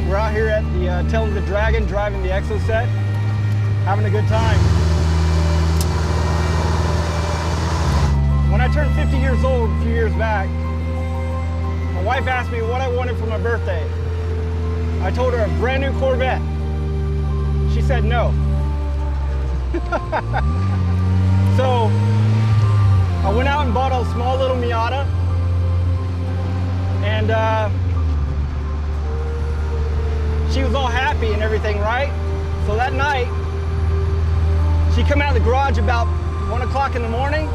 We're out here at the Tail of the Dragon, driving the Exo set, having a good time. When I turned 50 years old a few years back, my wife asked me what I wanted for my birthday. I told her a brand new Corvette. She said no. So I went out and bought a small little Miata, and she was all happy and everything, right? So that night, she came out of the garage about 1 o'clock in the morning,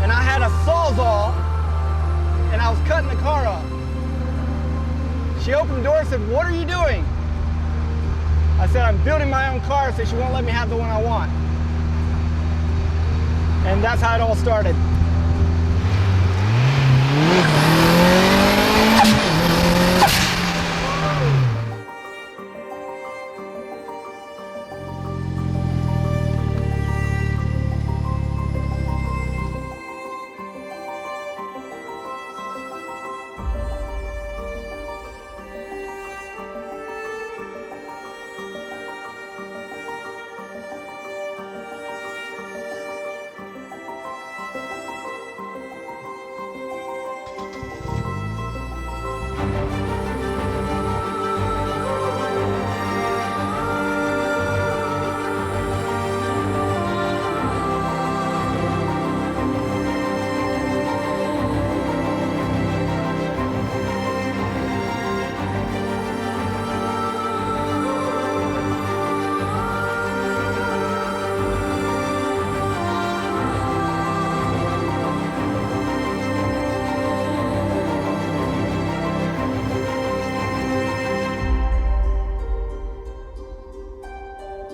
and I had a Sawzall, and I was cutting the car up. She opened the door and said, "What are you doing?" I said, "I'm building my own car," so she won't let me have the one I want. And that's how it all started.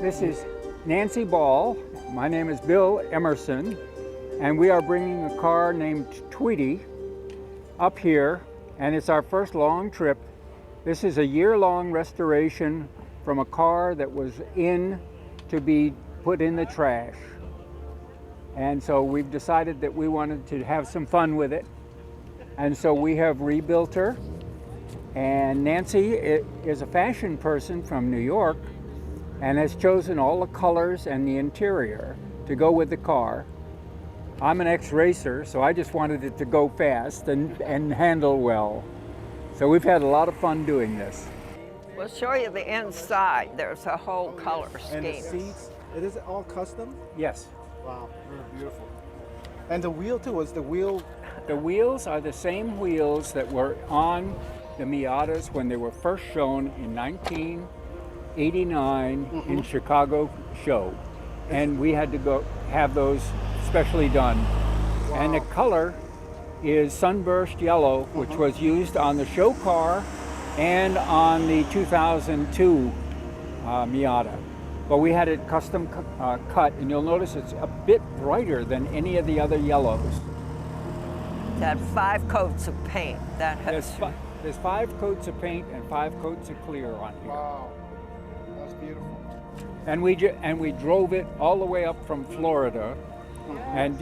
This is Nancy Ball. My name is Bill Emerson, and we are bringing a car named Tweety up here, and it's our first long trip. This is a year-long restoration from a car that was in to be put in the trash. And so we've decided that we wanted to have some fun with it. And so we have rebuilt her. And Nancy is a fashion person from New York, and has chosen all the colors and the interior to go with the car. I'm an ex-racer, so I just wanted it to go fast and handle well. So we've had a lot of fun doing this. We'll show you the inside. There's a whole color scheme. And the seats, it is all custom? Yes. Wow, they're beautiful. And the wheel too, was the wheel? The wheels are the same wheels that were on the Miatas when they were first shown in 1989 in Chicago show, and we had to go have those specially done. Wow. And the color is sunburst yellow, which was used on the show car and on the 2002 Miata. But we had it custom cut, and you'll notice it's a bit brighter than any of the other yellows. That 5 coats of paint. That has. There's 5 coats of paint and 5 coats of clear on here. Wow, that's beautiful. And we drove it all the way up from Florida, and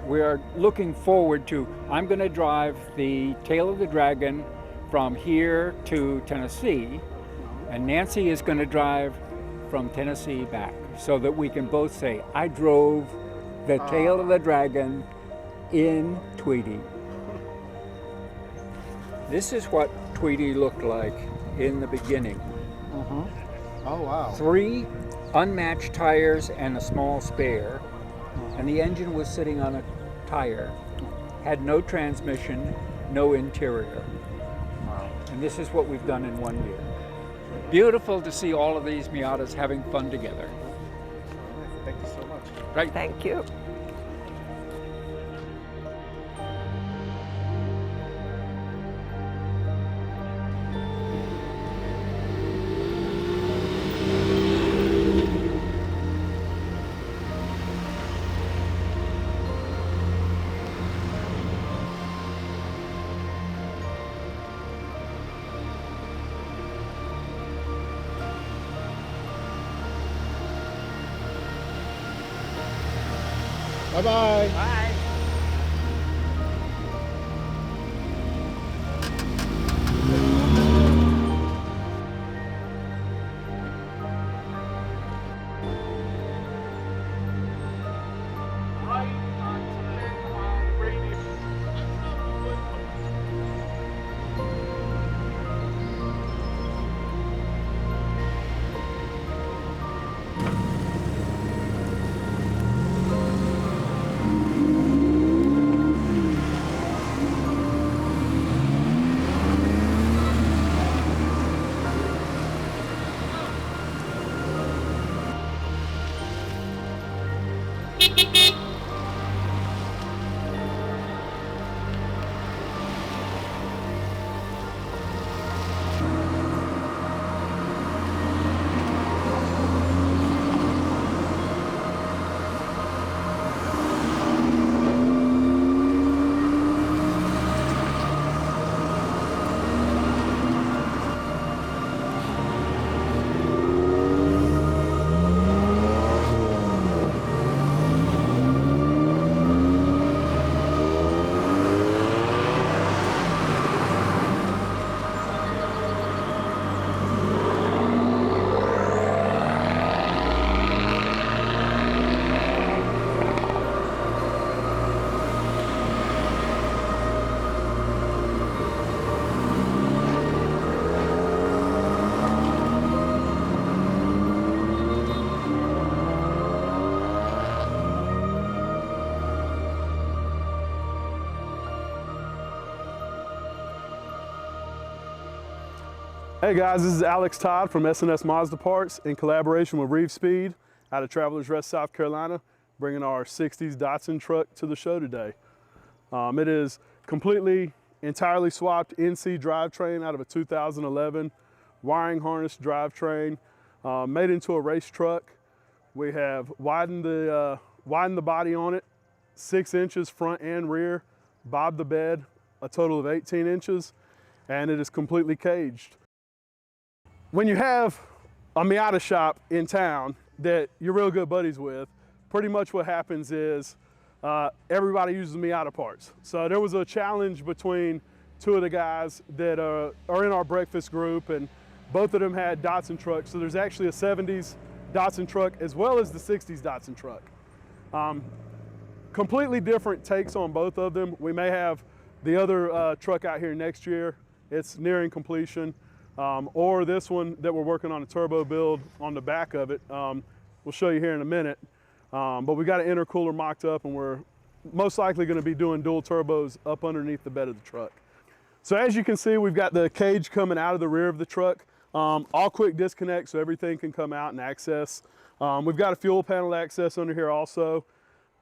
we are looking forward to. I'm going to drive the Tail of the Dragon from here to Tennessee, and Nancy is going to drive from Tennessee back, so that we can both say, "I drove the Tail of the Dragon in Tweety." This is what Tweety looked like in the beginning. Oh wow. 3 unmatched tires and a small spare, and the engine was sitting on a tire. Had no transmission, no interior. Wow. And this is what we've done in 1 year. Beautiful to see all of these Miatas having fun together. Thank you so much. Right? Thank you. Bye-bye. Bye. Hey guys, this is Alex Todd from S&S Mazda Parts in collaboration with Reeve Speed out of Travelers Rest, South Carolina, bringing our 60s Datsun truck to the show today. It is completely, entirely swapped NC drivetrain out of a 2011 wiring harness drivetrain, made into a race truck. We have widened the body on it, 6 inches front and rear, bobbed the bed, a total of 18 inches, and it is completely caged. When you have a Miata shop in town that you're real good buddies with, pretty much what happens is everybody uses Miata parts. So there was a challenge between two of the guys that are in our breakfast group, and both of them had Datsun trucks. So there's actually a 70s Datsun truck as well as the 60s Datsun truck. Completely different takes on both of them. We may have the other truck out here next year. It's nearing completion. Or this one that we're working on a turbo build on the back of it. We'll show you here in a minute. But we got an intercooler mocked up, and we're most likely going to be doing dual turbos up underneath the bed of the truck. So as you can see, we've got the cage coming out of the rear of the truck. All quick disconnect so everything can come out and access. We've got a fuel panel access under here also.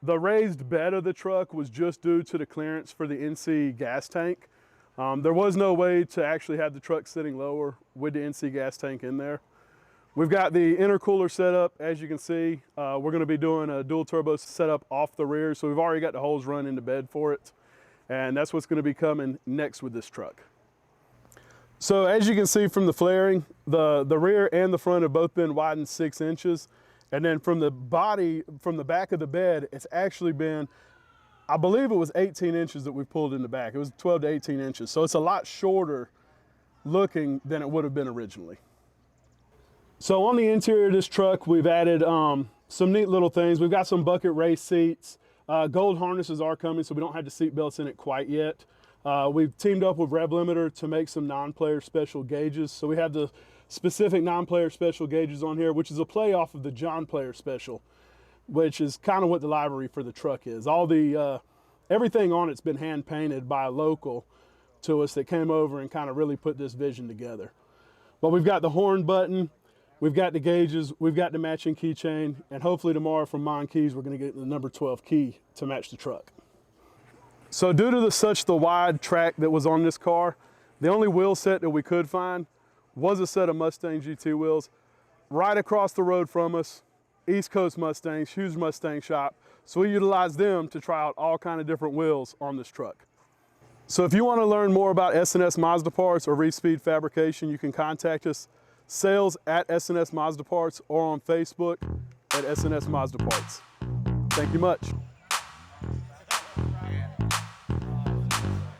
The raised bed of the truck was just due to the clearance for the NC gas tank. There was no way to actually have the truck sitting lower with the NC gas tank in there. We've got the intercooler set up. As you can see, we're going to be doing a dual turbo setup off the rear, so we've already got the holes run into bed for it, and that's what's going to be coming next with this truck. So as you can see from the flaring, the rear and the front have both been widened 6 inches, and then from the body, from the back of the bed, it's actually been, I believe it was 18 inches that we pulled in the back. It was 12 to 18 inches. So it's a lot shorter looking than it would have been originally. So on the interior of this truck, we've added some neat little things. We've got some bucket race seats. Gold harnesses are coming, so we don't have the seat belts in it quite yet. We've teamed up with Rev Limiter to make some non-player special gauges. So we have the specific non-player special gauges on here, which is a play off of the John Player special, which is kind of what the library for the truck is. All the, everything on it's been hand painted by a local to us that came over and kind of really put this vision together. But we've got the horn button, we've got the gauges, we've got the matching keychain, and hopefully tomorrow from Mon Keys, we're gonna get the number 12 key to match the truck. So due to the wide track that was on this car, the only wheel set that we could find was a set of Mustang GT wheels right across the road from us. East Coast Mustangs, huge Mustang shop. So we utilize them to try out all kind of different wheels on this truck. So if you want to learn more about S&S Mazda Parts or Reeve Speed Fabrication, you can contact us, sales at S&S Mazda Parts, or on Facebook at S&S Mazda Parts. Thank you much.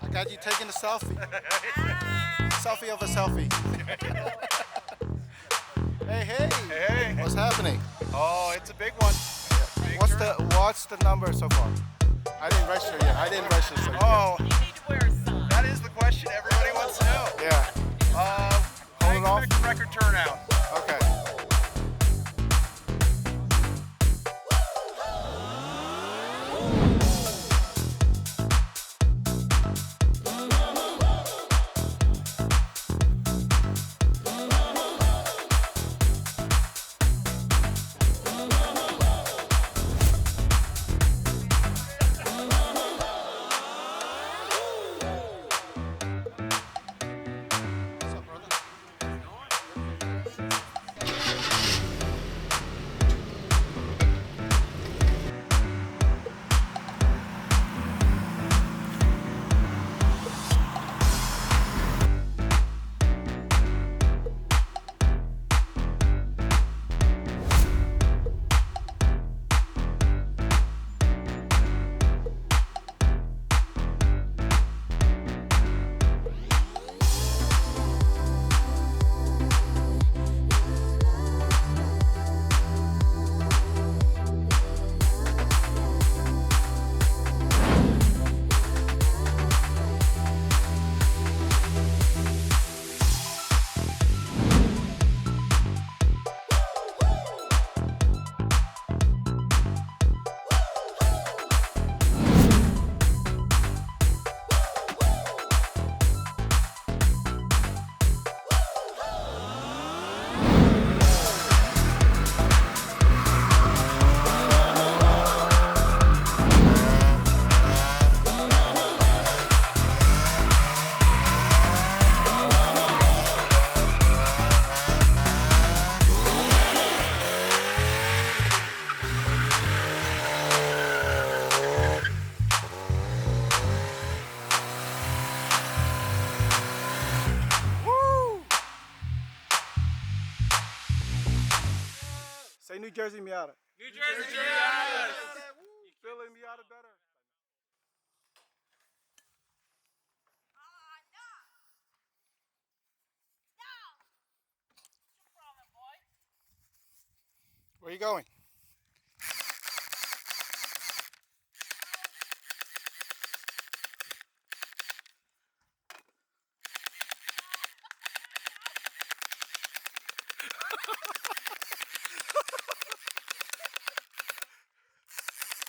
I got you taking a selfie. Selfie of a selfie. Hey, hey. Hey. What's happening? Oh, it's a big one. What's the number so far? I didn't register yet. I didn't register yet. Oh, that is the question everybody wants to know. Yeah. I expect a record turnout. Okay. What's up, brother? Say New Jersey Miata. New Jersey Miatas! Philly Miata better. Where are you going?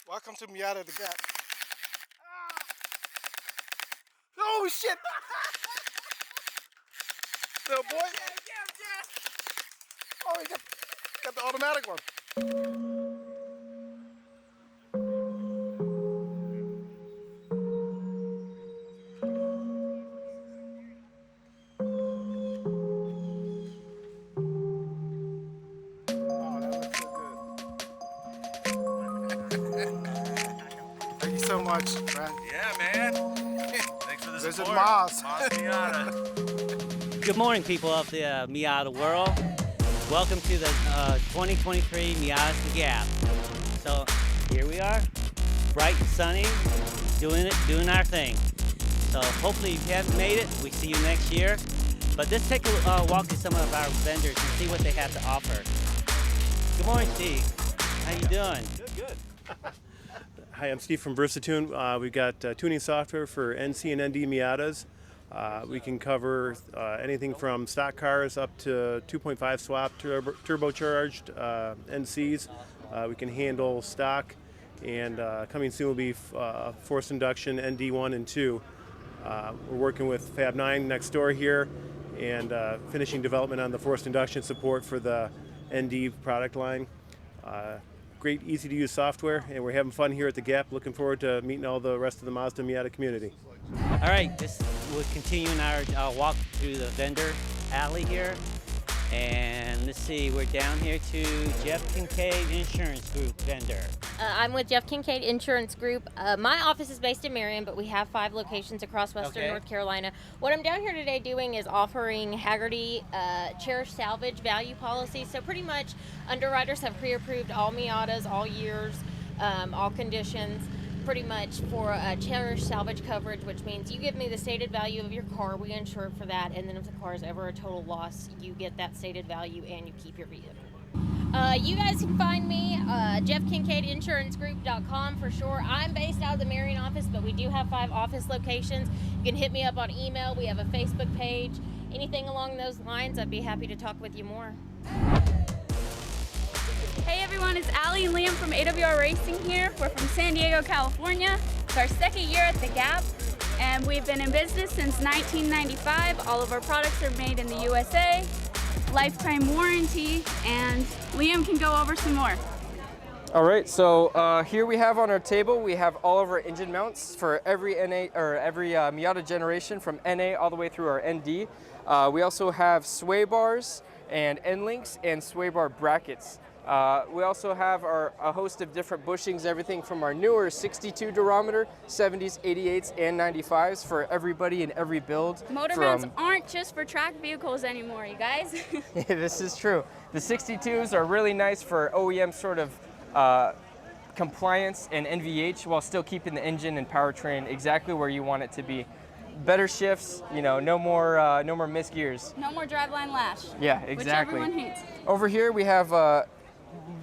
Welcome to Miata At The Gap. Oh shit! Little boy. Oh, he got the automatic one. Oh, that looks so good. Thank you so much, Brad. Yeah, man. Thanks for the Visit support. Maz. Maz Miata. Good morning, people of the Miata world. Welcome to the 2023 Miatas At The Gap. So here we are, bright and sunny, doing our thing. So hopefully if you haven't made it, we see you next year. But let's take a walk to some of our vendors and see what they have to offer. Good morning, Steve. How you doing? Good. Hi, I'm Steve from Versatune. We've got tuning software for NC and ND Miatas. We can cover anything from stock cars up to 2.5 swap turbocharged NCs. We can handle stock, and coming soon will be forced induction ND1 and 2. We're working with Fab9 next door here and finishing development on the forced induction support for the ND product line. Great, easy to use software, and we're having fun here at the Gap. Looking forward to meeting all the rest of the Mazda Miata community. All right, we're continuing our walk through the vendor alley here. And let's see, we're down here to Jeff Kincaid Insurance Group vendor. I'm with Jeff Kincaid Insurance Group. My office is based in Marion, but we have 5 locations across Western North Carolina. What I'm down here today doing is offering Hagerty cherished salvage value policy. So pretty much underwriters have pre-approved all Miatas, all years, all conditions, pretty much for cherished salvage coverage, which means you give me the stated value of your car, we insure for that, and then if the car is ever a total loss, you get that stated value and you keep your vehicle. You guys can find me, JeffKincaidInsuranceGroup.com for sure. I'm based out of the Marion office, but we do have 5 office locations. You can hit me up on email. We have a Facebook page. Anything along those lines, I'd be happy to talk with you more. Hey everyone, it's Allie and Liam from AWR Racing here. We're from San Diego, California. It's our 2nd year at the Gap, and we've been in business since 1995. All of our products are made in the USA, lifetime warranty, and Liam can go over some more. All right, so here we have on our table, we have all of our engine mounts for every NA or every Miata generation from NA all the way through our ND. We also have sway bars and end links and sway bar brackets. We also have a host of different bushings, everything from our newer 62 durometer, 70s, 88s, and 95s for everybody in every build. Motor mounts aren't just for track vehicles anymore, you guys. This is true. The 62s are really nice for OEM sort of compliance and NVH while still keeping the engine and powertrain exactly where you want it to be. Better shifts, you know, no more missed gears. No more driveline lash. Yeah, exactly. Which everyone hates. Over here we have a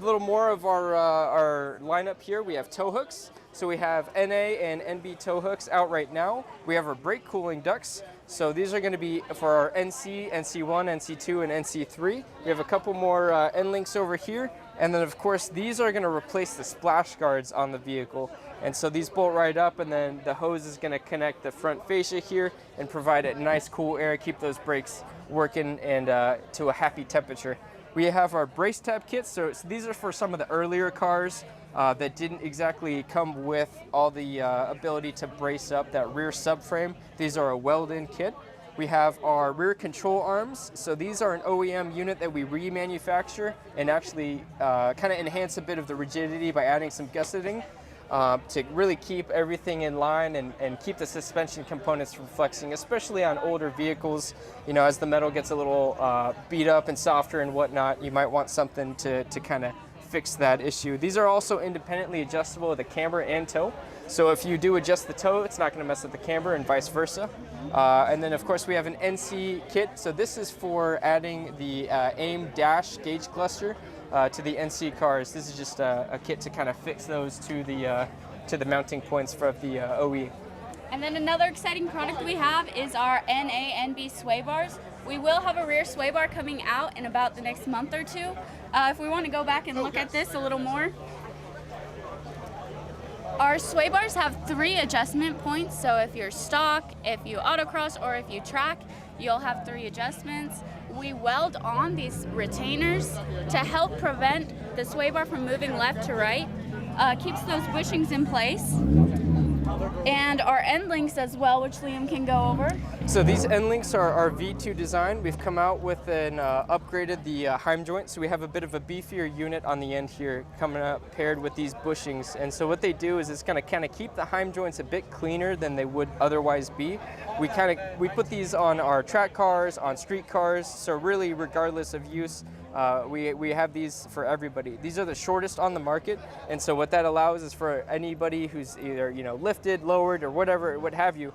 little more of our lineup here. We have tow hooks. So we have NA and NB tow hooks out right now. We have our brake cooling ducts. So these are going to be for our NC, NC1, NC2, and NC3. We have a couple more end links over here. And then of course these are going to replace the splash guards on the vehicle. And so these bolt right up, and then the hose is going to connect the front fascia here and provide it nice cool air, keep those brakes working and to a happy temperature. We have our brace tab kits, so these are for some of the earlier cars that didn't exactly come with all the ability to brace up that rear subframe. These are a weld-in kit. We have our rear control arms, so these are an OEM unit that we remanufacture and actually kind of enhance a bit of the rigidity by adding some gusseting to really keep everything in line and keep the suspension components from flexing, especially on older vehicles. You know, as the metal gets a little beat up and softer and whatnot, you might want something to kind of fix that issue. These are also independently adjustable with a camber and toe. So if you do adjust the toe, it's not going to mess with the camber and vice versa. And then of course we have an NC kit. So this is for adding the AIM dash gauge cluster to the NC cars. This is just a kit to kind of fix those to the mounting points for the OE. And then another exciting product we have is our NA/NB sway bars. We will have a rear sway bar coming out in about the next month or two. If we want to go back and look at this a little more. Our sway bars have 3 adjustment points, so if you're stock, if you autocross, or if you track, you'll have 3 adjustments. We weld on these retainers to help prevent the sway bar from moving left to right, keeps those bushings in place. And our end links as well, which Liam can go over. So these end links are our V2 design. We've come out with an upgraded the Heim joint, so we have a bit of a beefier unit on the end here coming up paired with these bushings. And so what they do is it's going to kind of keep the Heim joints a bit cleaner than they would otherwise be. We put these on our track cars, on street cars, so really regardless of use, we have these for everybody. These are the shortest on the market, and so what that allows is for anybody who's either lifted, lowered, or whatever, what have you,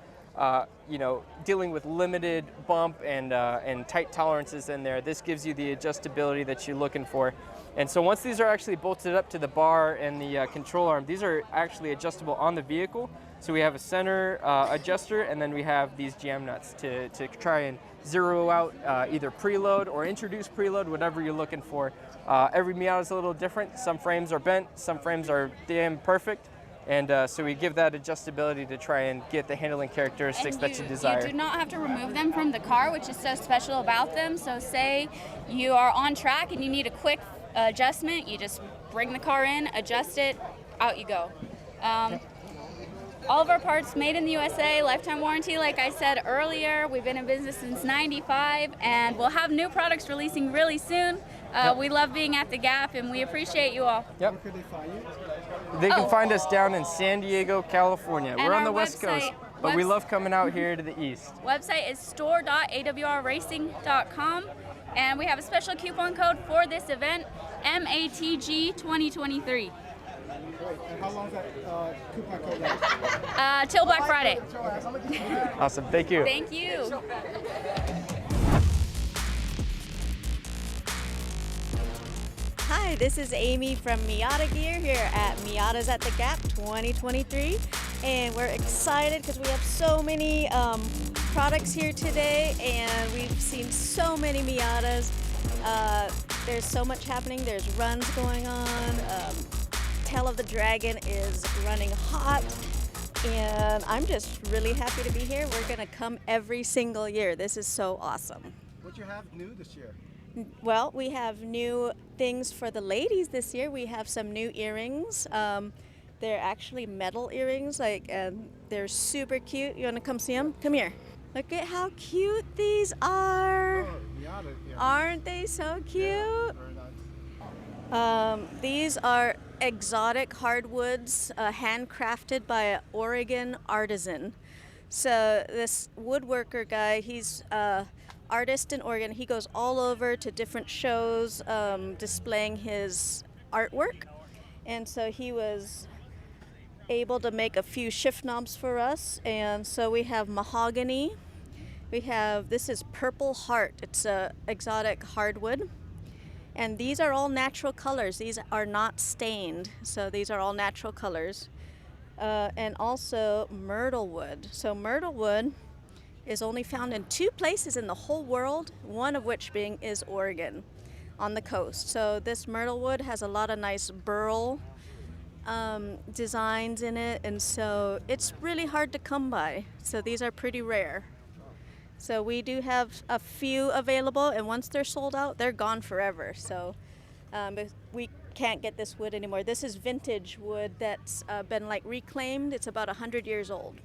dealing with limited bump and tight tolerances in there. This gives you the adjustability that you're looking for. And so once these are actually bolted up to the bar and the control arm, these are actually adjustable on the vehicle. So we have a center adjuster, and then we have these jam nuts to try and zero out either preload or introduce preload, whatever you're looking for. Every Miata is a little different. Some frames are bent, some frames are damn perfect. And so we give that adjustability to try and get the handling characteristics that you desire. You do not have to remove them from the car, which is so special about them. So say you are on track and you need a quick adjustment, you just bring the car in, adjust it, out you go. All of our parts made in the USA, lifetime warranty, like I said earlier. We've been in business since '95, and we'll have new products releasing really soon. We love being at the Gap, and we appreciate you all. Yep. Where could they find you? They can find us down in San Diego, California. We're on the West Coast, but we love coming out here to the East. Website is store.awrracing.com, and we have a special coupon code for this event, MATG 2023. Great. And how long is that coupon code last? Till Black Friday. Awesome. Thank you. Thank you. Hi, this is Amy from Miata Gear here at Miatas at the Gap 2023, and we're excited because we have so many products here today, and we've seen so many Miatas. There's so much happening. There's runs going on. Tail of the Dragon is running hot, and I'm just really happy to be here. We're gonna come every single year. This is so awesome. What do you have new this year? Well, we have new things for the ladies this year. We have some new earrings. They're actually metal earrings, they're super cute. You wanna come see them? Come here. Look at how cute these are. Oh, Miata, yeah. Aren't they so cute? Yeah, very nice. These are exotic hardwoods, handcrafted by an Oregon artisan. So this woodworker guy, he's artist in Oregon. He goes all over to different shows displaying his artwork, and so he was able to make a few shift knobs for us. And so we have mahogany, this is Purple Heart. It's a exotic hardwood, and these are all natural colors. These are not stained, so these are all natural colors. And also myrtle wood. So myrtle wood is only found in 2 places in the whole world, one of which is Oregon on the coast. So this myrtle wood has a lot of nice burl designs in it, and so it's really hard to come by. So these are pretty rare. So we do have a few available, and once they're sold out, they're gone forever. So we can't get this wood anymore. This is vintage wood that's been reclaimed. It's about 100 years old.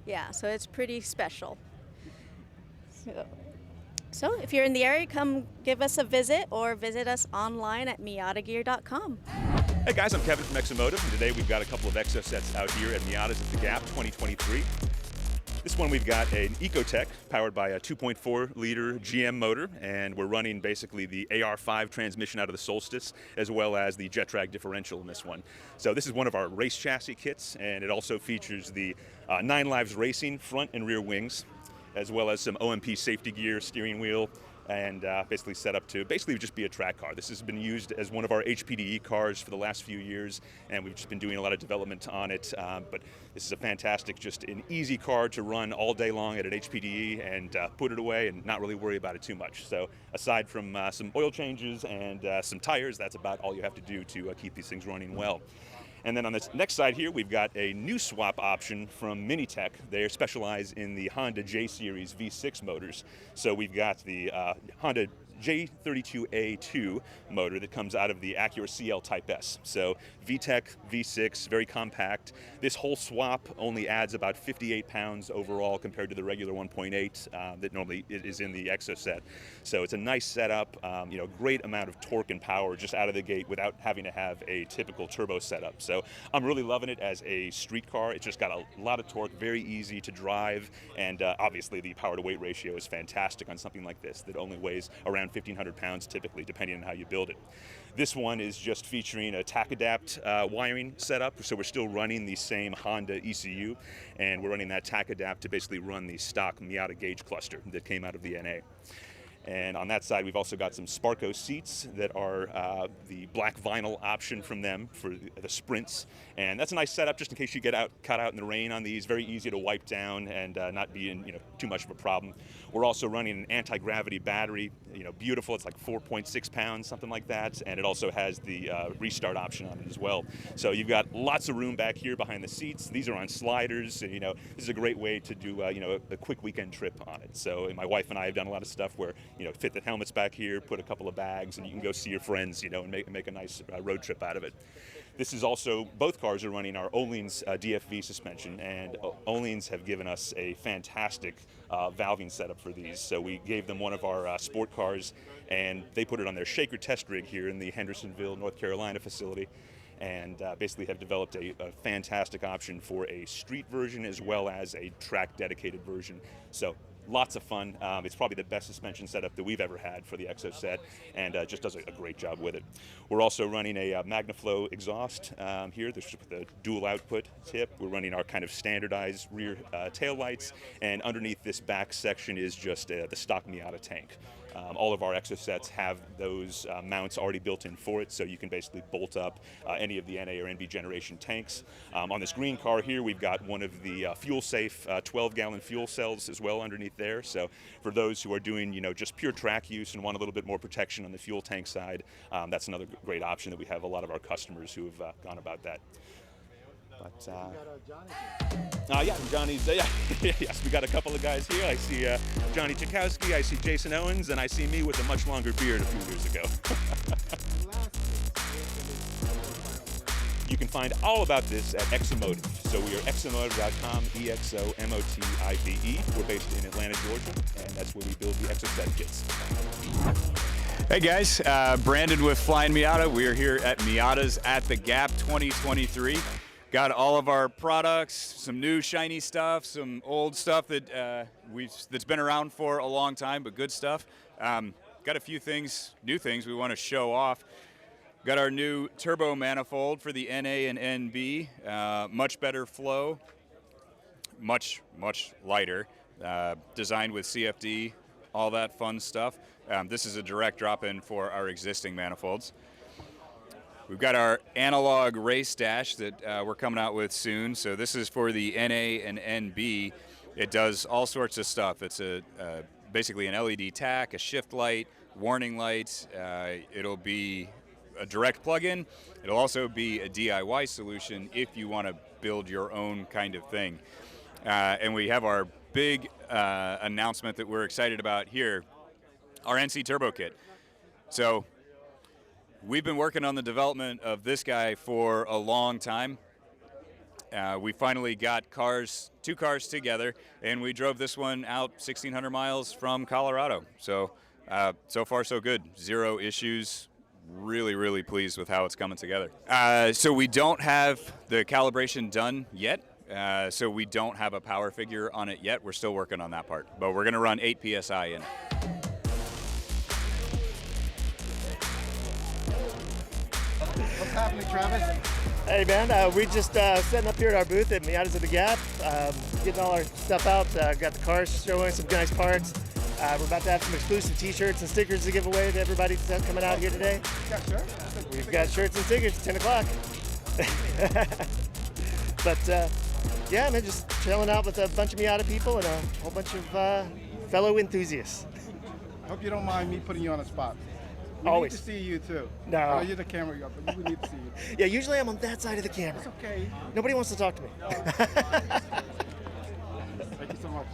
Yeah, so it's pretty special. So if you're in the area, come give us a visit or visit us online at miatagear.com. Hey guys, I'm Kevin from Exomotive, and today we've got a couple of exo sets out here at Miatas at the Gap 2023. This one we've got an Ecotech powered by a 2.4 liter GM motor, and we're running basically the AR5 transmission out of the Solstice, as well as the jet drag differential in this one. So this is one of our race chassis kits, and it also features the 9 Lives Racing front and rear wings, as well as some OMP safety gear, steering wheel, and basically set up to basically just be a track car. This has been used as one of our HPDE cars for the last few years, and we've just been doing a lot of development on it. But this is a fantastic, just an easy car to run all day long at an HPDE and put it away and not really worry about it too much. So aside from some oil changes and some tires, that's about all you have to do to keep these things running well. And then on this next side here, we've got a new swap option from Minitech. They specialize in the Honda J-Series V6 motors. So we've got the Honda J32A2 motor that comes out of the Acura CL Type S. So VTEC, V6, very compact. This whole swap only adds about 58 pounds overall compared to the regular 1.8 that normally is in the Exocet. So it's a nice setup, great amount of torque and power just out of the gate without having to have a typical turbo setup. So I'm really loving it as a street car. It's just got a lot of torque, very easy to drive, and obviously the power to weight ratio is fantastic on something like this that only weighs around 1,500 pounds typically, depending on how you build it. This one is just featuring a TAC-ADAPT wiring setup, so we're still running the same Honda ECU, and we're running that TAC-ADAPT to basically run the stock Miata gauge cluster that came out of the NA. And on that side, we've also got some Sparco seats that are the black vinyl option from them for the Sprints. And that's a nice setup just in case you get caught out in the rain on these. Very easy to wipe down and not be in too much of a problem. We're also running an anti-gravity battery, beautiful. It's like 4.6 pounds, something like that. And it also has the restart option on it as well. So you've got lots of room back here behind the seats. These are on sliders. And, this is a great way to do a quick weekend trip on it. So my wife and I have done a lot of stuff where fit the helmets back here, put a couple of bags, and you can go see your friends, and make a nice road trip out of it. This is also, both cars are running our Öhlins DFV suspension, and Öhlins have given us a fantastic valving setup for these. So we gave them one of our sport cars, and they put it on their shaker test rig here in the Hendersonville, North Carolina facility, and basically have developed a fantastic option for a street version as well as a track dedicated version. So lots of fun. It's probably the best suspension setup that we've ever had for the Exocet, and just does a great job with it. We're also running a MagnaFlow exhaust here. This is with a dual output tip. We're running our kind of standardized rear tail lights, and underneath this back section is just the stock Miata tank. All of our Exocets have those mounts already built in for it, so you can basically bolt up any of the NA or NB generation tanks. On this green car here, we've got one of the fuel-safe 12-gallon fuel cells as well underneath there. So for those who are doing, just pure track use and want a little bit more protection on the fuel tank side, that's another great option that we have a lot of our customers who have gone about that. But yeah, Johnny's. Yes, we got a couple of guys here. I see Johnny Chakowski, I see Jason Owens, and I see me with a much longer beard a few years ago. You can find all about this at Exomotive. So we are exomotive.com, EXOMOTIVE. We're based in Atlanta, Georgia, and that's where we build the Exocet kits. Hey guys, Brandon with Flying Miata. We are here at Miatas at the Gap 2023. Got all of our products, some new shiny stuff, some old stuff that that's been around for a long time, but good stuff. Got a few things, new things we want to show off. Got our new turbo manifold for the NA and NB, much better flow, much lighter, designed with CFD, all that fun stuff. This is a direct drop-in for our existing manifolds. We've got our analog race dash that we're coming out with soon. So this is for the NA and NB. It does all sorts of stuff. It's basically an LED tack, a shift light, warning lights. It'll be a direct plug-in. It'll also be a DIY solution if you want to build your own kind of thing. And we have our big announcement that we're excited about here, our NC Turbo Kit. So we've been working on the development of this guy for a long time. We finally got two cars together, and we drove this one out 1,600 miles from Colorado. So, so far so good. Zero issues. Really pleased with how it's coming together. So we don't have the calibration done yet. so we don't have a power figure on it yet. We're still working on that part, but we're going to run 8 PSI in it. What's happening, Travis? Hey man, we just setting up here at our booth at Miatas At The Gap, getting all our stuff out. Got the cars showing, some nice parts. We're about to have some exclusive t-shirts and stickers to give away to everybody that's coming out here today. We've got shirts and stickers at 10 o'clock. But yeah, man, just chilling out with a bunch of Miata people and a whole bunch of fellow enthusiasts. Hope you don't mind me putting you on the spot. We Always. need to see you too. No. I know you're the camera guy, but we need to see you. Yeah, usually I'm on that side of the camera. It's okay. Nobody wants to talk to me. Thank you so much.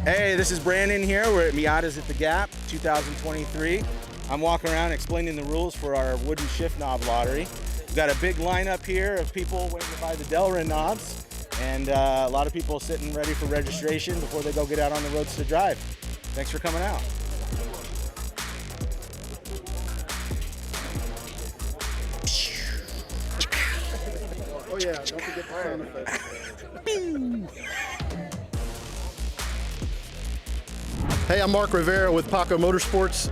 Hey, this is Brandon here. We're at Miatas At The Gap 2023. I'm walking around explaining the rules for our wooden shift knob lottery. We've got a big lineup here of people waiting to buy the Delrin knobs, and a lot of people sitting ready for registration before they go get out on the roads to drive. Thanks for coming out. Oh yeah, don't forget the sound effects. Hey, I'm Mark Rivera with Paco Motorsports.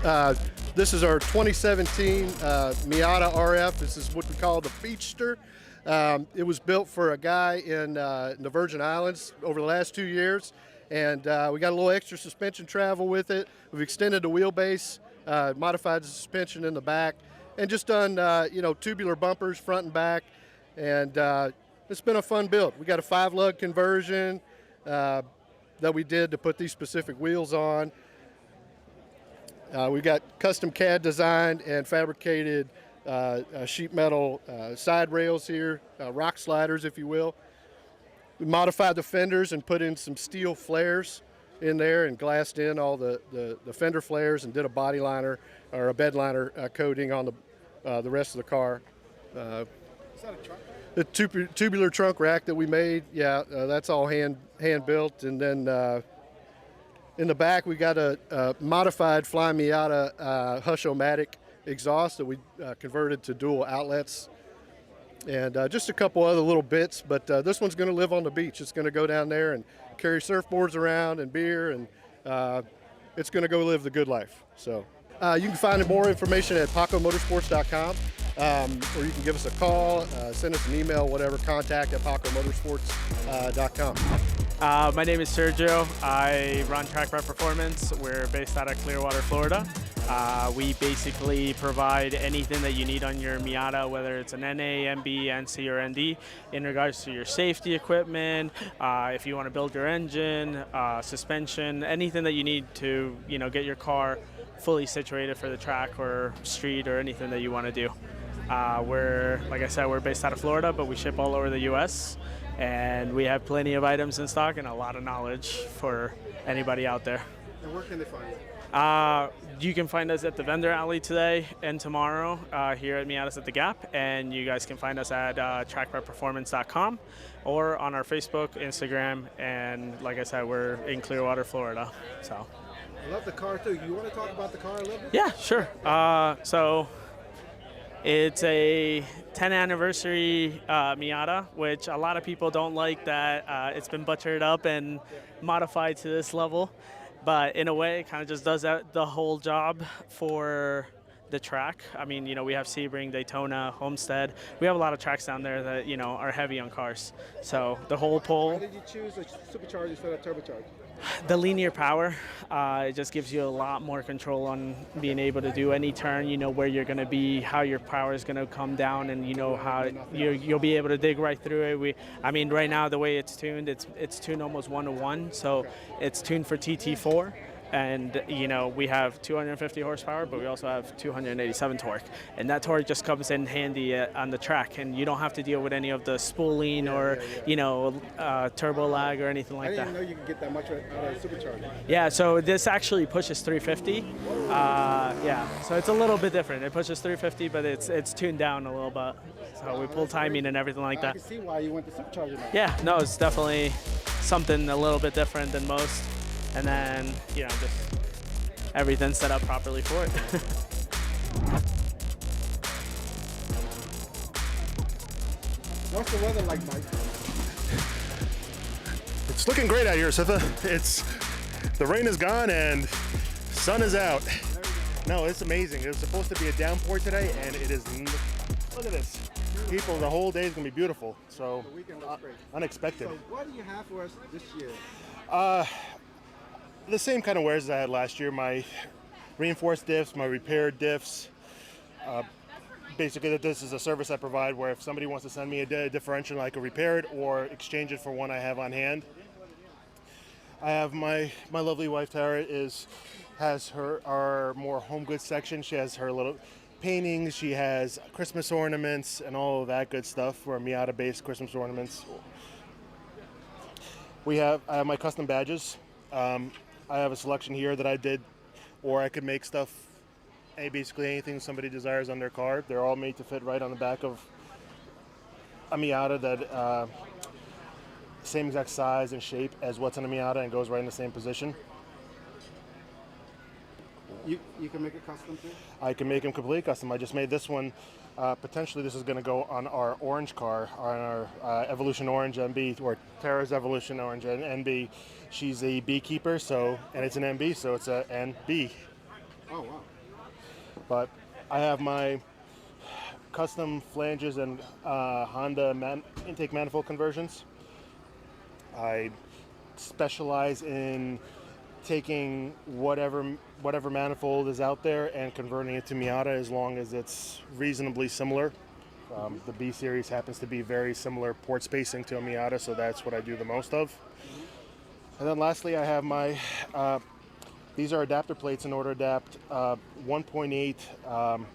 This is our 2017 Miata RF. This is what we call the Beachster. It was built for a guy in the Virgin Islands over the last 2 years, and we got a little extra suspension travel with it. We've extended the wheelbase, modified the suspension in the back, and just done tubular bumpers front and back. And it's been a fun build. We got a 5-lug conversion that we did to put these specific wheels on. We got custom CAD designed and fabricated sheet metal side rails here, rock sliders, if you will. We modified the fenders and put in some steel flares in there and glassed in all the fender flares and did a body liner or a bed liner coating on the rest of the car. The tubular trunk rack that we made, that's all hand built. And then in the back we got a modified Fly Miata Hush-O-Matic exhaust that we converted to dual outlets. And just a couple other little bits, but this one's going to live on the beach. It's going to go down there and carry surfboards around and beer, and it's going to go live the good life. So you can find more information at pacomotorsports.com. Or you can give us a call, send us an email, whatever, contact at pacomotorsports.com. My name is Sergio. I run Track Rep Performance. We're based out of Clearwater, Florida. We basically provide anything that you need on your Miata, whether it's an NA, MB, NC, or ND, in regards to your safety equipment, if you want to build your engine, suspension, anything that you need to get your car fully situated for the track or street or anything that you want to do. Like I said, we're based out of Florida, but we ship all over the U.S., and we have plenty of items in stock and a lot of knowledge for anybody out there. And where can they find you? You can find us at the vendor alley today and tomorrow here at Miatas At The Gap, and you guys can find us at trackrepperformance.com or on our Facebook, Instagram, and like I said, we're in Clearwater, Florida. So. I love the car too. You want to talk about the car a little bit? Yeah, sure. So it's a 10th anniversary Miata, which a lot of people don't like that it's been butchered up and modified to this level. But in a way, it kind of just does the whole job for the track. I mean, we have Sebring, Daytona, Homestead. We have a lot of tracks down there that, are heavy on cars. So the whole pole. Why did you choose a supercharger instead of turbocharger? The linear power, it just gives you a lot more control on being able to do any turn. You know where you're going to be, how your power is going to come down, and how you'll be able to dig right through it. Right now the way it's tuned, it's tuned almost 1-to-1, so it's tuned for TT4. And we have 250 horsepower, but we also have 287 torque, and that torque just comes in handy on the track, and you don't have to deal with any of the spooling or turbo lag or anything like that. I didn't know you could get that much out of a supercharger. Yeah, so this actually pushes 350. So it's a little bit different. It pushes 350, but it's tuned down a little bit. So we pull timing and everything like that. I can see why you went to supercharger now. Yeah, no, it's definitely something a little bit different than most. And then, just everything's set up properly for it. What's the weather like, Mike? It's looking great out here, Sitha. The rain is gone and sun is out. No, it's amazing. It was supposed to be a downpour today, and it is. Look at this. People, the whole day is gonna be beautiful. So The weekend looks great. unexpected. So what do you have for us this year? The same kind of wares as I had last year. My reinforced diffs, my repaired diffs. Basically, this is a service I provide where if somebody wants to send me a differential, I can repair it or exchange it for one I have on hand. I have my lovely wife Tara has our more home goods section. She has her little paintings. She has Christmas ornaments and all of that good stuff for Miata-based Christmas ornaments. I have my custom badges. I have a selection here that I did, or I could make stuff. Basically anything somebody desires on their car. They're all made to fit right on the back of a Miata that same exact size and shape as what's in a Miata and goes right in the same position. You can make it custom too? I can make them completely custom. I just made this one. Potentially this is going to go on our orange car, on our Evolution Orange MB, or Tara's Evolution Orange NB. She's a beekeeper, and it's an MB, so it's a NB. Oh, wow. But I have my custom flanges and Honda intake manifold conversions. I specialize in taking whatever manifold is out there and converting it to Miata as long as it's reasonably similar. The B series happens to be very similar port spacing to a Miata, so that's what I do the most of. And then lastly, I have my these are adapter plates in order to adapt 1.8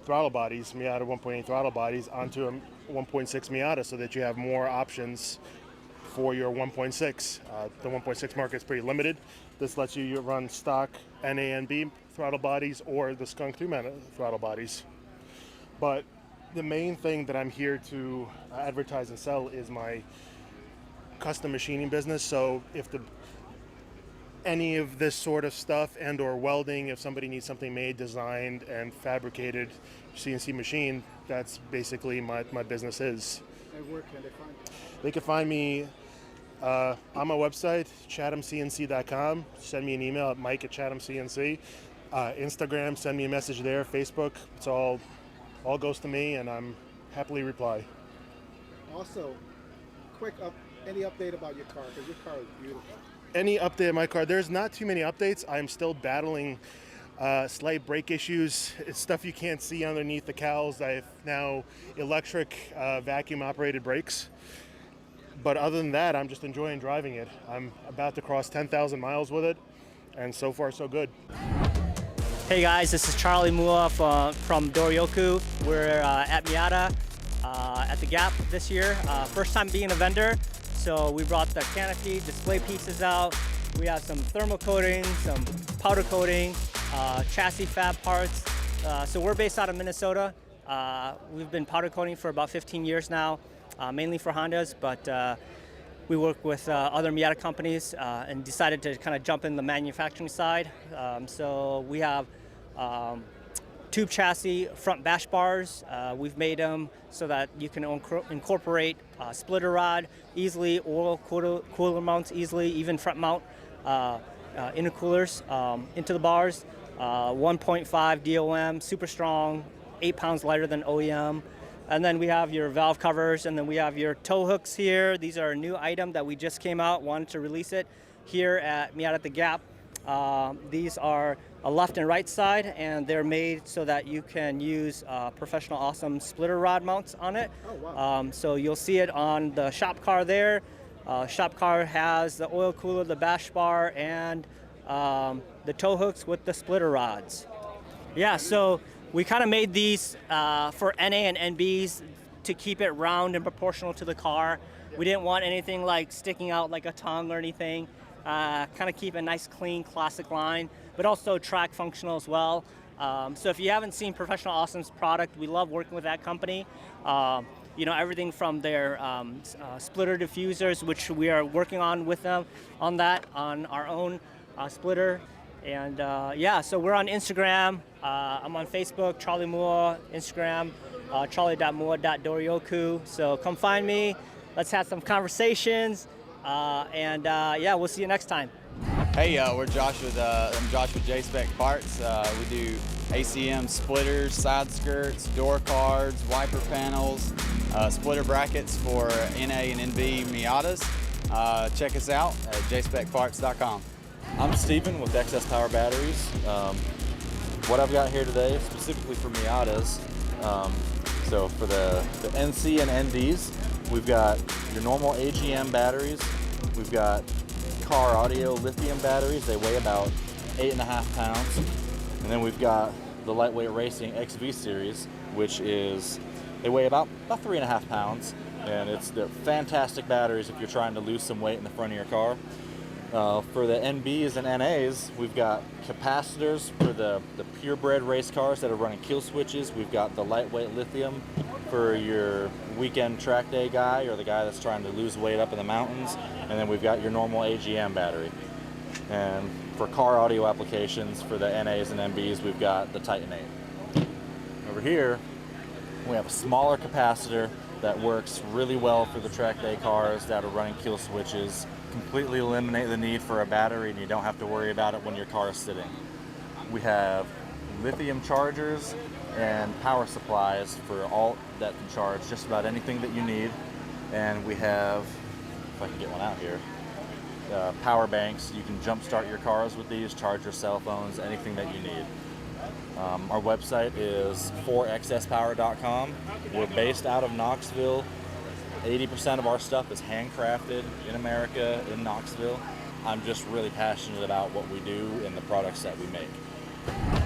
throttle bodies, Miata 1.8 throttle bodies, onto a 1.6 Miata so that you have more options for your 1.6. The 1.6 market is pretty limited. This lets you run stock NA and B throttle bodies or the Skunk 2 throttle bodies. But the main thing that I'm here to advertise and sell is my custom machining business. So if any of this sort of stuff and or welding, if somebody needs something made, designed, and fabricated CNC machine, that's basically my business is. And where can they find you? They can find me on my website, chathamcnc.com. Send me an email at mike@chathamcnc. Instagram, send me a message there. Facebook, it's all goes to me, and I'm happily reply. Also, any update about your car? Because your car is beautiful. Any update on my car? There's not too many updates. I'm still battling slight brake issues. It's stuff you can't see underneath the cowls. I have now electric vacuum operated brakes. But other than that, I'm just enjoying driving it. I'm about to cross 10,000 miles with it, and so far so good. Hey guys, this is Charlie Mua from Doryoku. We're at Miata at the Gap this year. First time being a vendor. So we brought the canopy, display pieces out. We have some thermal coating, some powder coating, chassis fab parts. So we're based out of Minnesota. We've been powder coating for about 15 years now, mainly for Hondas, but we work with other Miata companies and decided to kind of jump in the manufacturing side. So we have tube chassis front bash bars. We've made them so that you can incorporate splitter rod easily, oil cooler mounts easily, even front mount intercoolers into the bars. 1.5 DOM, super strong, 8 pounds lighter than OEM. And then we have your valve covers, and then we have your tow hooks here. These are a new item that we just came out, wanted to release it here at Miata at the Gap. These are a left and right side, and they're made so that you can use Professional Awesome splitter rod mounts on it. Oh, wow. So you'll see it on the shop car there. Shop car has the oil cooler, the bash bar, and the tow hooks with the splitter rods. Yeah, so we kind of made these for NA and NBs to keep it round and proportional to the car. We didn't want anything like sticking out like a tongue or anything. Kind of keep a nice, clean, classic line, but also track functional as well. So if you haven't seen Professional Awesome's product, we love working with that company. You know, everything from their splitter diffusers, which we are working on with them on our own splitter. And yeah, so we're on Instagram. I'm on Facebook, Charlie Mua, Instagram, charlie.mua.doryoku. So come find me. Let's have some conversations. Yeah, we'll see you next time. Hey, we're Josh with I'm Josh with J-Spec Parts. We do ACM splitters, side skirts, door cards, wiper panels, splitter brackets for NA and NB Miatas. Check us out at jspecparts.com. I'm Steven with Excess Power Batteries. What I've got here today, specifically for Miatas, so for the NC and NDs, we've got your normal AGM batteries. We've got car audio lithium batteries. They weigh about 8.5 pounds. And then we've got the lightweight racing XV series, which is, they weigh about 3.5 pounds. And they're fantastic batteries if you're trying to lose some weight in the front of your car. For the NBs and NAs, we've got capacitors for the purebred race cars that are running kill switches. We've got the lightweight lithium for your weekend track day guy or the guy that's trying to lose weight up in the mountains. And then we've got your normal AGM battery. And for car audio applications, for the NAs and NBs, we've got the Titan 8. Over here, we have a smaller capacitor that works really well for the track day cars that are running kill switches. Completely eliminate the need for a battery, and you don't have to worry about it when your car is sitting. We have lithium chargers and power supplies for all that can charge just about anything that you need. And we have, if I can get one out here, power banks. You can jump start your cars with these, charge your cell phones, anything that you need. Our website is 4xspower.com. We're based out of Knoxville. 80% of our stuff is handcrafted in America, in Knoxville. I'm just really passionate about what we do and the products that we make.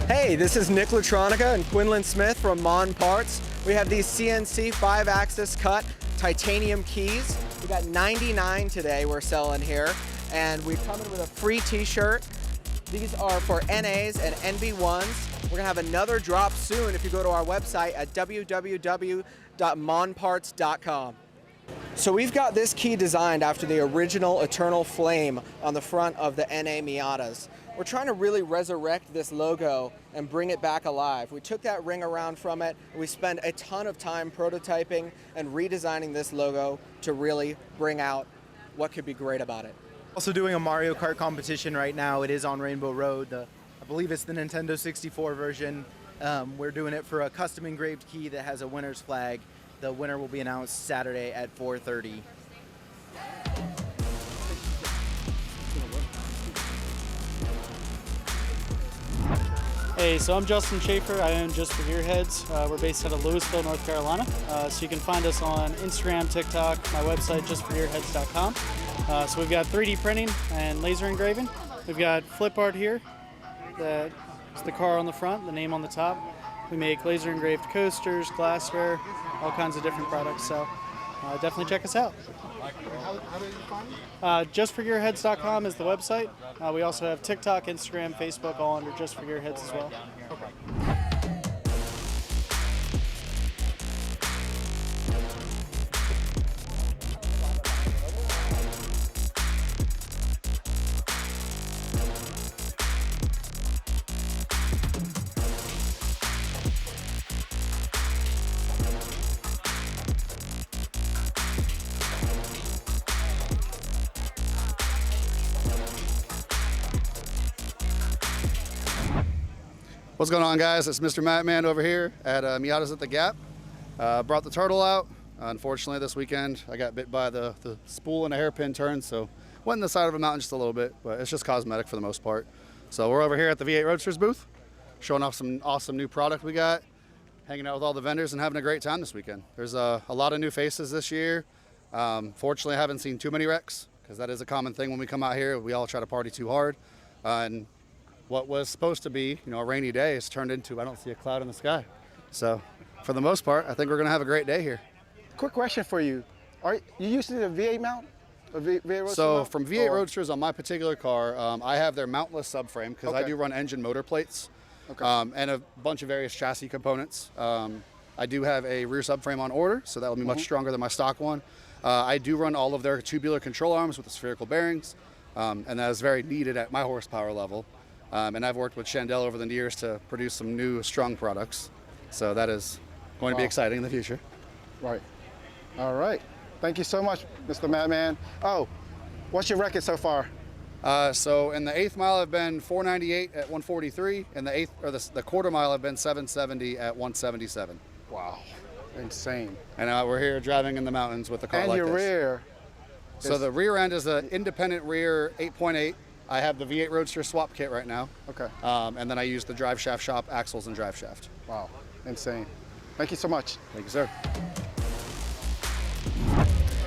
Hey, this is Nick Latronica and Quinlan Smith from Mon Parts. We have these CNC 5-axis cut titanium keys. We got 99 today we're selling here, and we come in with a free t-shirt. These are for NAs and NB1s. We're gonna have another drop soon if you go to our website at www.monparts.com. So we've got this key designed after the original Eternal Flame on the front of the NA Miatas. We're trying to really resurrect this logo and bring it back alive. We took that ring around from it, and we spent a ton of time prototyping and redesigning this logo to really bring out what could be great about it. Also doing a Mario Kart competition right now. It is on Rainbow Road. I believe it's the Nintendo 64 version. We're doing it for a custom engraved key that has a winner's flag. The winner will be announced Saturday at 4:30. Hey, so I'm Justin Schaefer. I own Just for Gearheads. We're based out of Louisville, North Carolina. So you can find us on Instagram, TikTok, my website, justforgearheads.com. So we've got 3D printing and laser engraving. We've got flip art here. That's the car on the front, the name on the top. We make laser engraved coasters, glassware, all kinds of different products. So definitely check us out. How do you find it? Justforgearheads.com is the website. We also have TikTok, Instagram, Facebook, all under Just for Gearheads as well. What's going on, guys? It's Mr. Matman over here at Miatas At The Gap. Brought the turtle out. Unfortunately, this weekend I got bit by the spool in a hairpin turn, so went in the side of a mountain just a little bit, but it's just cosmetic for the most part. So we're over here at the V8 Roadsters booth, showing off some awesome new product we got, hanging out with all the vendors and having a great time this weekend. There's a lot of new faces this year. Fortunately, I haven't seen too many wrecks, because that is a common thing when we come out here. We all try to party too hard. And what was supposed to be, a rainy day has turned into, I don't see a cloud in the sky. So for the most part, I think we're going to have a great day here. Quick question for you. Are you using the V8 mount? V8 Roadster So mount? from V8 Roadsters on my particular car, I have their mountless subframe because I do run engine motor plates and a bunch of various chassis components. I do have a rear subframe on order, so that will be much stronger than my stock one. I do run all of their tubular control arms with the spherical bearings, and that is very needed at my horsepower level. And I've worked with Chandel over the years to produce some new strong products. So that is going to be exciting in the future. Right. All right. Thank you so much, Mr. Madman. Oh, what's your record so far? So in the 8th mile, I've been 498 at 143, and the quarter mile, I've been 770 at 177. Wow, insane. And we're here driving in the mountains with a car And like your this. rear. So the rear end is an independent rear 8.8. I have the V8 Roadster swap kit right now. Okay. And then I use the drive shaft shop axles and drive shaft. Wow, insane. Thank you so much. Thank you, sir.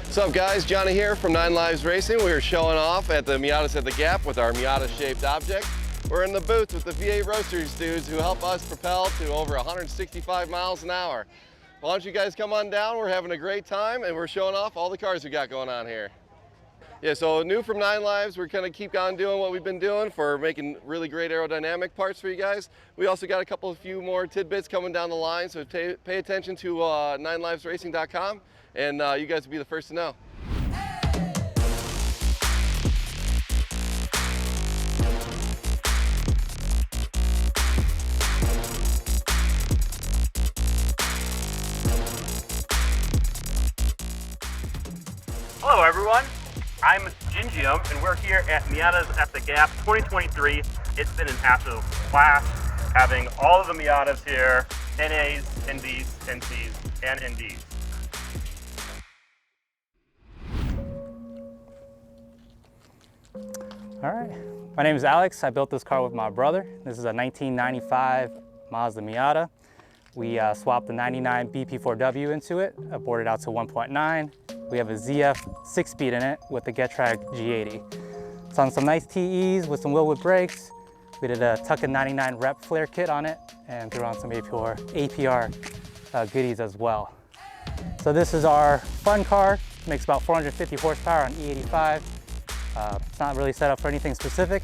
What's up, guys? Johnny here from 9 Lives Racing. We are showing off at the Miatas at the Gap with our Miata-shaped object. We're in the booth with the V8 Roasters dudes who help us propel to over 165 miles an hour. Why don't you guys come on down? We're having a great time and we're showing off all the cars we got going on here. Yeah, so new from 9 Lives, we're gonna keep on doing what we've been doing for making really great aerodynamic parts for you guys. We also got a few more tidbits coming down the line, so pay attention to 9livesracing.com, and you guys will be the first to know. Hello everyone, I'm Gingium and we're here at Miatas at the Gap 2023. It's been an absolute blast having all of the Miatas here, NAs, NBs, NCs, and NDs. All right, my name is Alex. I built this car with my brother. This is a 1995 Mazda Miata. We swapped the 99 BP4W into it, bored it out to 1.9. We have a ZF 6-speed in it with the Getrag G80. It's on some nice TEs with some Wilwood brakes. We did a Tuckin 99 rep flare kit on it and threw on some APR goodies as well. So this is our fun car. Makes about 450 horsepower on E85. It's not really set up for anything specific,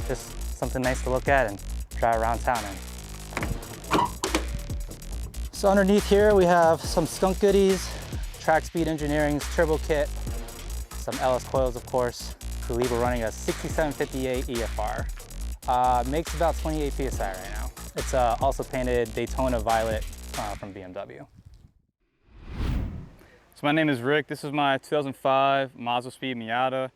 just something nice to look at and drive around town in. So underneath here we have some skunk goodies, Track Speed Engineering's turbo kit, some LS coils of course. I believe we're running a 6758 EFR. Makes about 28 PSI right now. It's also painted Daytona Violet from BMW. So my name is Rick. This is my 2005 Mazda Speed Miata.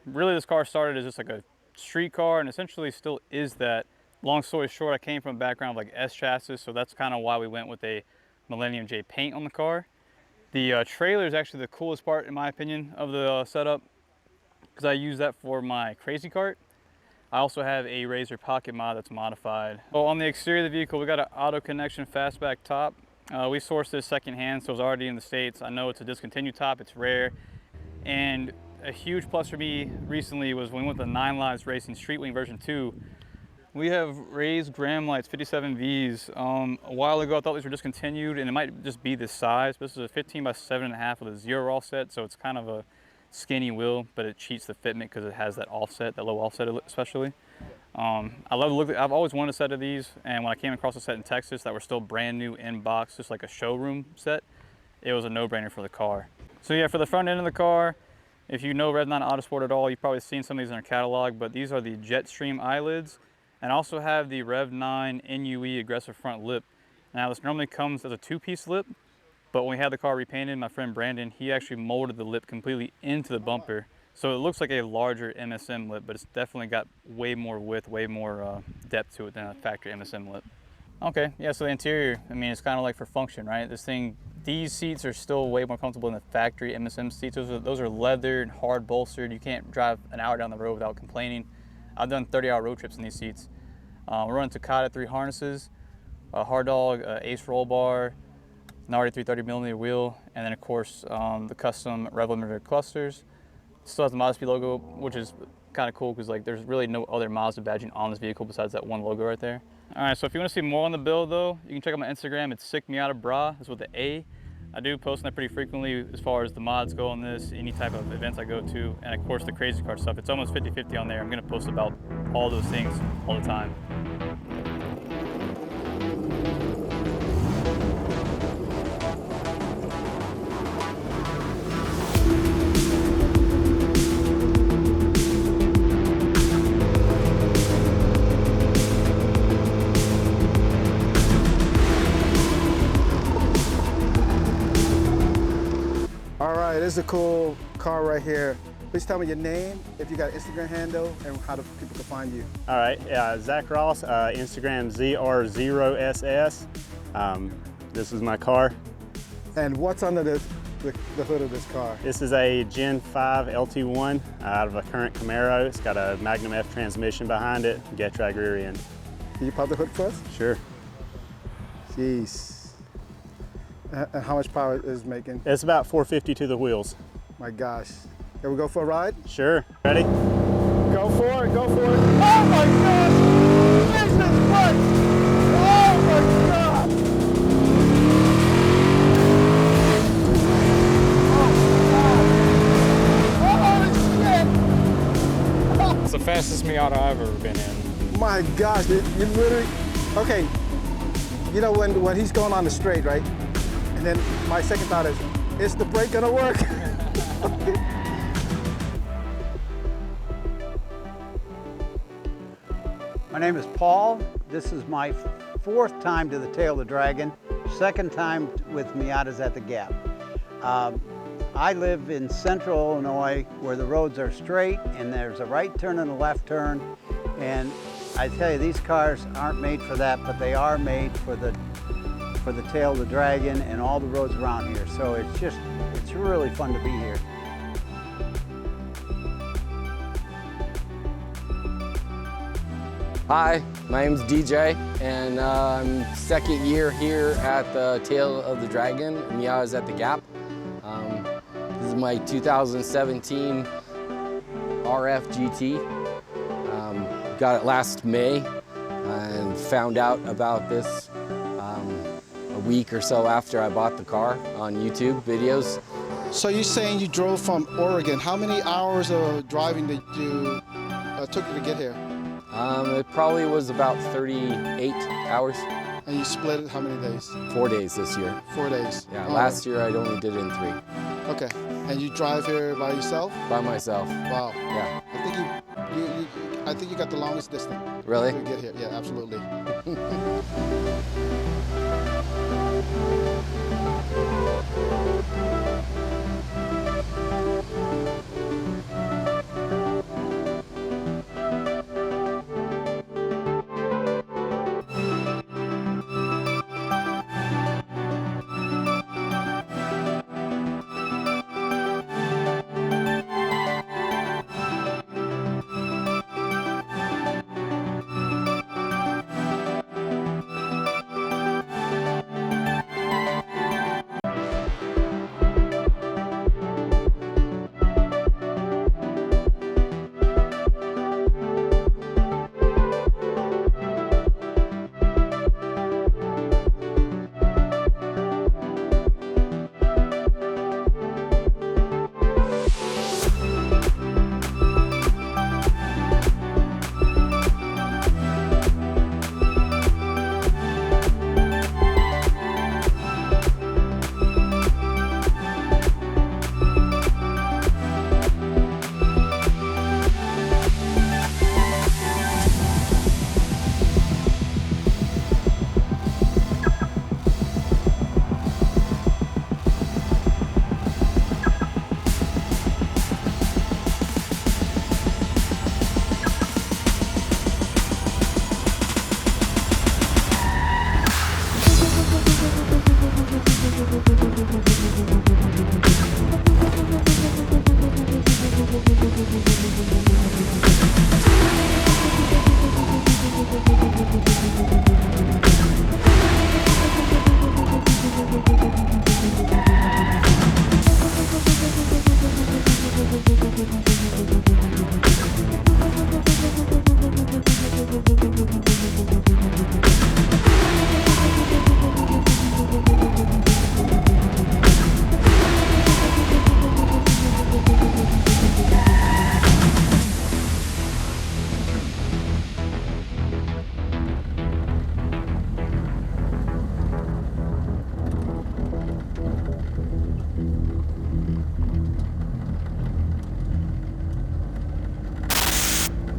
Really this car started as just like a street car and essentially still is that. Long story short, I came from a background of like S chassis, so that's kind of why we went with a Millennium J paint on the car. The trailer is actually the coolest part in my opinion of the setup because I use that for my crazy cart. I also have a Razor pocket mod that's modified. So on the exterior of the vehicle, we got an auto connection fastback top. We sourced this secondhand, so it's already in the States. I know it's a discontinued top, it's rare. And a huge plus for me recently was when we went with the 9 Lives Racing Street Wing version 2. We have raised gram lights, 57Vs. A while ago, I thought these were discontinued, and it might just be this size. This is a 15 by 7.5 with a 0 offset, so it's kind of a skinny wheel, but it cheats the fitment because it has that offset, that low offset especially. I love the look. I've always wanted a set of these, and when I came across a set in Texas that were still brand new in box, just like a showroom set, it was a no-brainer for the car. So yeah, for the front end of the car, if you know Redline Autosport at all, you've probably seen some of these in our catalog, but these are the Jetstream eyelids. And also have the Rev 9 NUE aggressive front lip. Now this normally comes as a 2-piece lip, but when we had the car repainted, my friend Brandon, he actually molded the lip completely into the bumper. So it looks like a larger MSM lip, but it's definitely got way more width, way more depth to it than a factory MSM lip. Okay, yeah, so the interior, I mean, it's kind of like for function, right? These seats are still way more comfortable than the factory MSM seats. Those are leathered, hard bolstered. You can't drive an hour down the road without complaining. I've done 30-hour road trips in these seats. We're running Takata 3 harnesses, a Hard Dog Ace roll bar, an RD 330mm wheel, and then of course the custom rev limiter clusters. Still has the Mazda Speed logo, which is kind of cool because like there's really no other Mazda badging on this vehicle besides that one logo right there. All right, so if you want to see more on the build though, you can check out my Instagram. It's Sick Miata Bra. That's with the A. I do post on that pretty frequently as far as the mods go on this, any type of events I go to, and of course the crazy car stuff. It's almost 50-50 on there. I'm gonna post about all those things all the time. this is a cool car right here. Please tell me your name, if you got an Instagram handle, and how do people can find you. All right, Zach Ross, Instagram ZR0SS. This is my car. And what's under the hood of this car? This is a Gen 5 LT1 out of a current Camaro. It's got a Magnum F transmission behind it, Getrag rear end. Can you pop the hood for us? Sure. Jeez. And how much power is it making? It's about 450 to the wheels. My gosh. Can we go for a ride? Sure. Ready? Go for it, go for it. Oh my gosh! Jesus Christ! Oh my God! It's the fastest Miata I've ever been in. My gosh, you literally, okay, you know when he's going on the straight, right? And then my second thought is the brake gonna work? My name is Paul. This is my 4th time to the Tail of the Dragon, 2nd time with Miatas at the Gap. I live in central Illinois where the roads are straight and there's a right turn and a left turn. And I tell you, these cars aren't made for that, but they are made for the Tail of the Dragon and all the roads around here. So it's really fun to be here. Hi, my name's DJ, and I'm 2nd year here at the Tail of the Dragon, Miatas at the Gap. This is my 2017 RF GT. Got it last May and found out about this a week or so after I bought the car on YouTube videos. So you're saying you drove from Oregon. How many hours of driving did you took you to get here? It probably was about 38 hours. And you split it how many days? 4 days this year. 4 days. Yeah, last year I only did it in 3. Okay, and you drive here by yourself? By myself. Wow. Yeah. I think you got the longest distance. Really? To get here. Yeah, absolutely.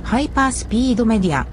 ハイパースピードメディア